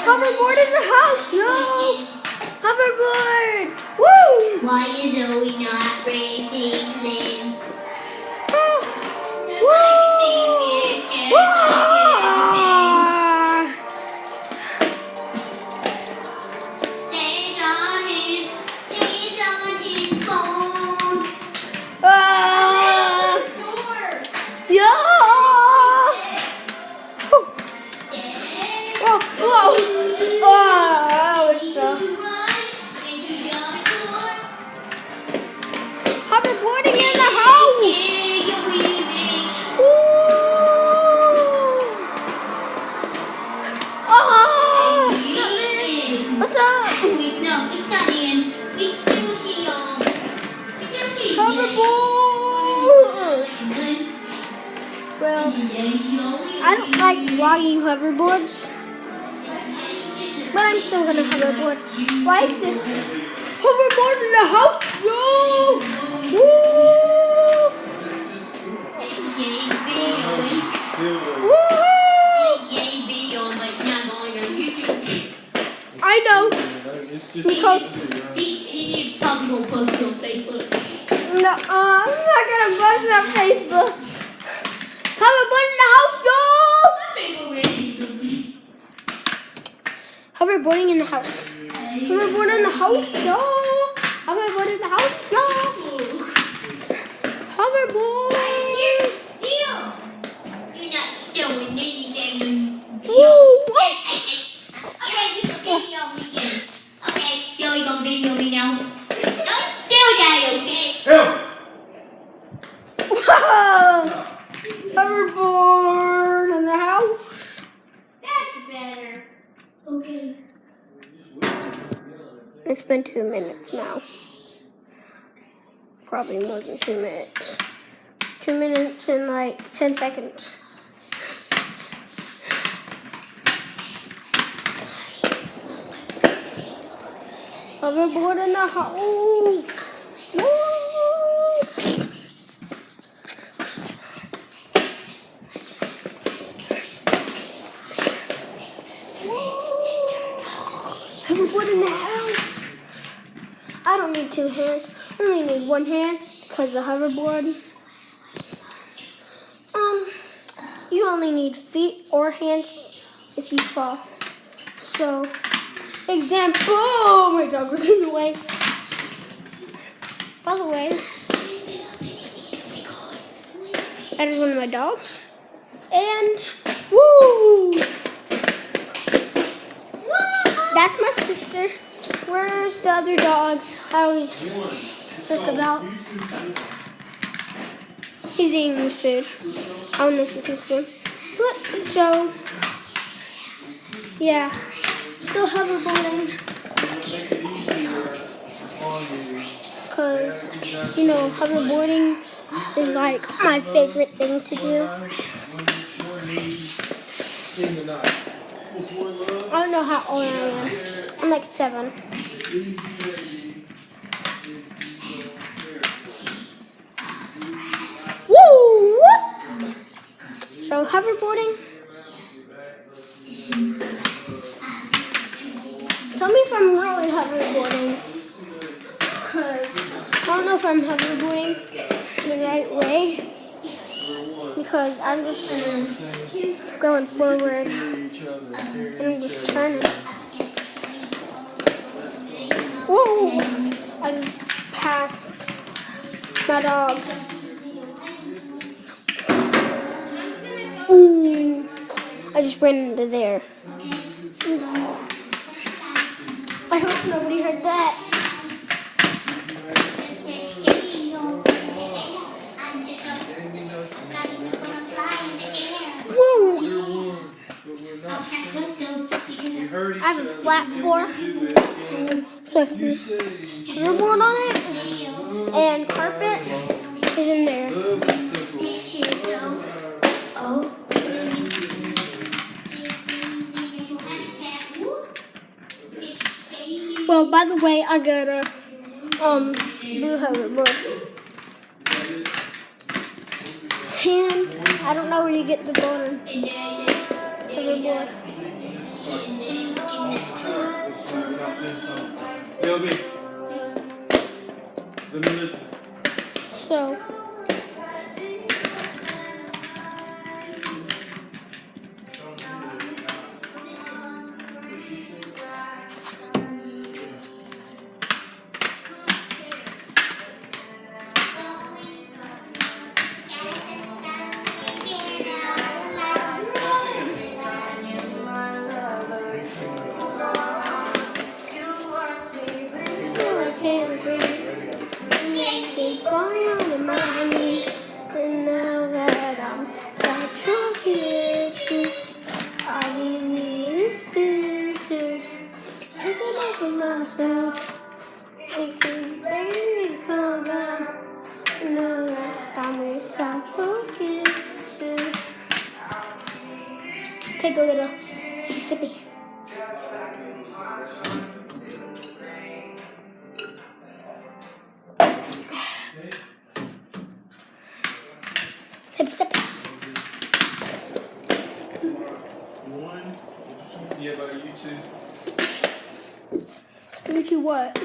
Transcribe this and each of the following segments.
Hoverboard in the house. No. Hoverboard. Woo. Why is Zoe not racing Sam? Hoverboarding in the house. What's up? No, it's not in. We still see Hoverboard. Well, I don't like vlogging hoverboards, but I'm still gonna hoverboard like this. Hoverboard in the house, yo! Woo! I know, because he probably gonna post it on Facebook. no, I'm not gonna post it on Facebook. Hoverboard in the house, yo! Hoverboarding in the house. Hoverboard in the house, yo! Hoverboard in the house, yo! Hoverboard! You're not stealing anything. Woo! Okay, you can video me again. Okay, Joey gonna video me now. Don't steal that, okay? Wow! Hoverboard in the house. That's better. Okay. It's been 2 minutes now. Probably more than 2 minutes. 2 minutes and like 10 seconds. Hoverboard in the house. Woo! Hoverboard in the house. I don't need 2 hands. I only need 1 hand because the hoverboard. You only need feet or hands if you fall. So, example. Oh, my dog was in the way. By the way, that is one of my dogs. And woo! That's my sister. Where's the other dog I was just about? He's eating his food. I don't know if you can see him. But, so, yeah. Still hoverboarding. Because, you know, hoverboarding is like my favorite thing to do. I don't know how old I am. I'm like 7. Woo! So hoverboarding. Tell me if I'm really hoverboarding. Because I don't know if I'm hoverboarding the right way. Because I'm just going forward. And I'm just turning. Whoa! I just passed my dog. Ooh! I just ran into there. I hope nobody heard that. Woo! I have a flat floor, so I can hoverboard on it, and carpet is in there. Well, by the way, I got a blue hoverboard. And I don't know where you get the golden hoverboard. tell me. Let me listen. So, I can't breathe. Keep falling on my knees. And now that I'm stuck your kisses, I need stitches. Tripping over myself. Thinking, baby, come back. Now that I'm without your kisses. Take a little sippy sippy. Sippy sippy. One. Yeah, about you two. You two what?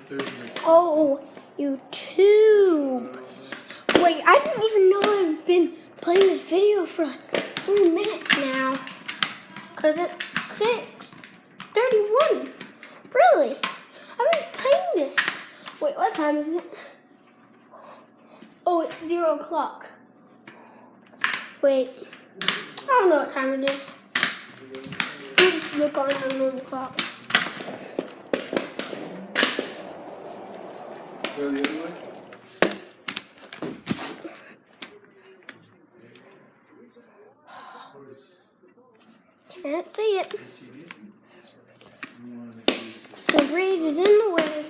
Thursday. Oh, you two. Wait, I didn't even know I've been playing this video for like 3 minutes now. Cause it's 6:31. Really? I've been playing this. Wait, what time is it? Oh, it's 0 o'clock. Wait, I don't know what time it is. I'll just look on the 1 o'clock. Go the other way. Can't see it. The breeze is in the way.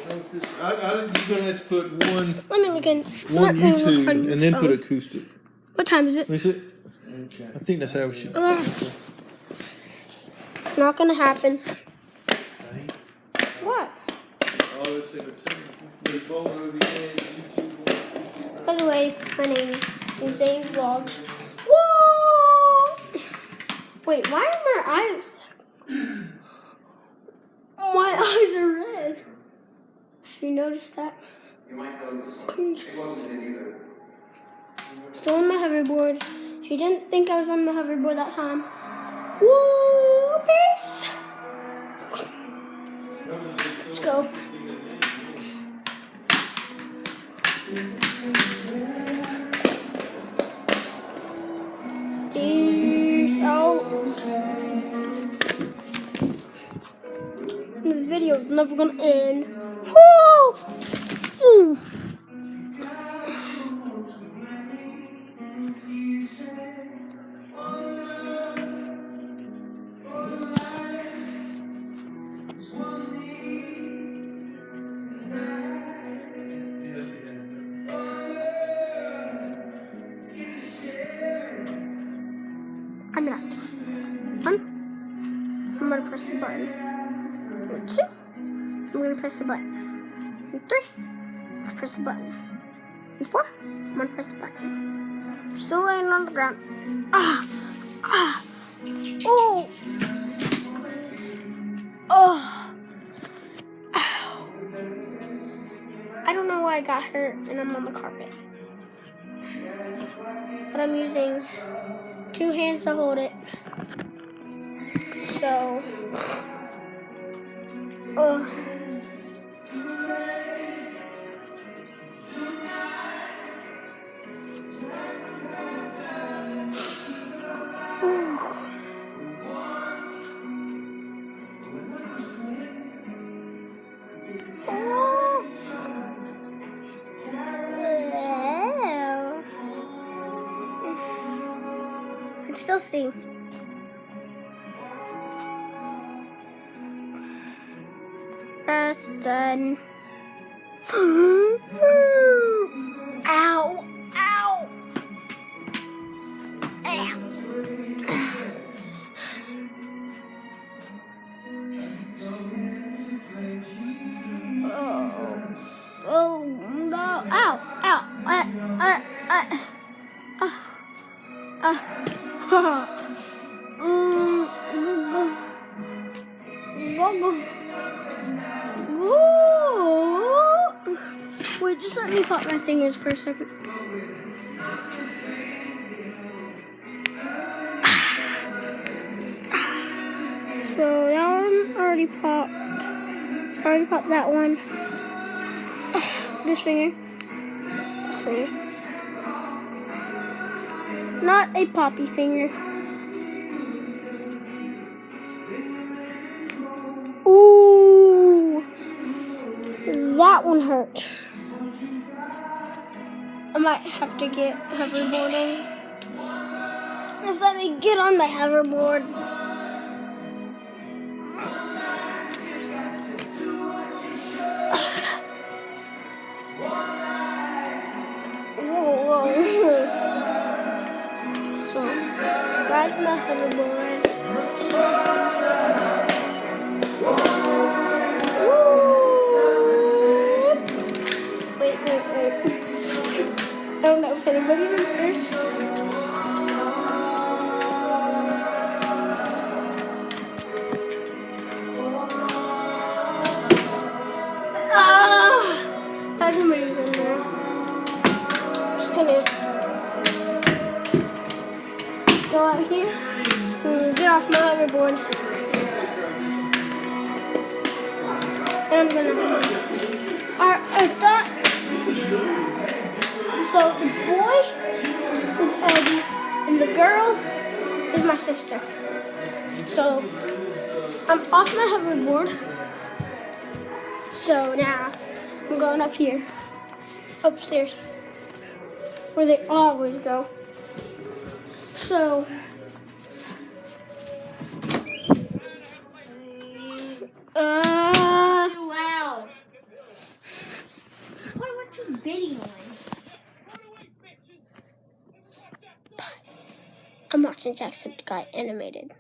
You're gonna have to put one Let me look in. YouTube on your and then put phone. acoustic. What time is it? Is it? Okay. I think that's how we should. Not gonna happen. What? Oh, let's see what time. The phone over the edge, YouTube. By the way, my name is Zane Vlogs. Whoa! Wait, why are my eyes? My eyes are red. You noticed that? Peace. Still on my hoverboard. She didn't think I was on the hoverboard that time. Woo! Peace. Let's go. Peace out. This video is never gonna end. Woo! Ooh. I messed up. 1, I'm gonna press the button. 2, I'm gonna press the button. 3, let's press the button. 4, I'm gonna press the button. I'm still laying on the ground. Ah! Ah! Oh! Oh! Ow! I don't know why I got hurt and I'm on the carpet. But I'm using 2 hands to hold it. So, I can still see. That's done. Ow! Ow! Ow! Oh no! Ow! Ow! dog. Whoa. Wait, just let me pop my fingers for a second. So that one already popped. Already popped that one. This finger. This finger. Not a poppy finger. Ooh. That one hurt. I might have to get hoverboarding. Just let me get on the hoverboard. Whoa. So, ride my hoverboard. Wait. I don't know if anybody's in there. Somebody's in there. I'm just gonna go out here and get off my hoverboard. And I'm gonna. I thought. So the boy is Eddie, and the girl is my sister. So I'm off my hoverboard. So now I'm going up here, upstairs, where they always go. So, Too loud. Why weren't you videoing? I'm watching Jacksepticeye animated.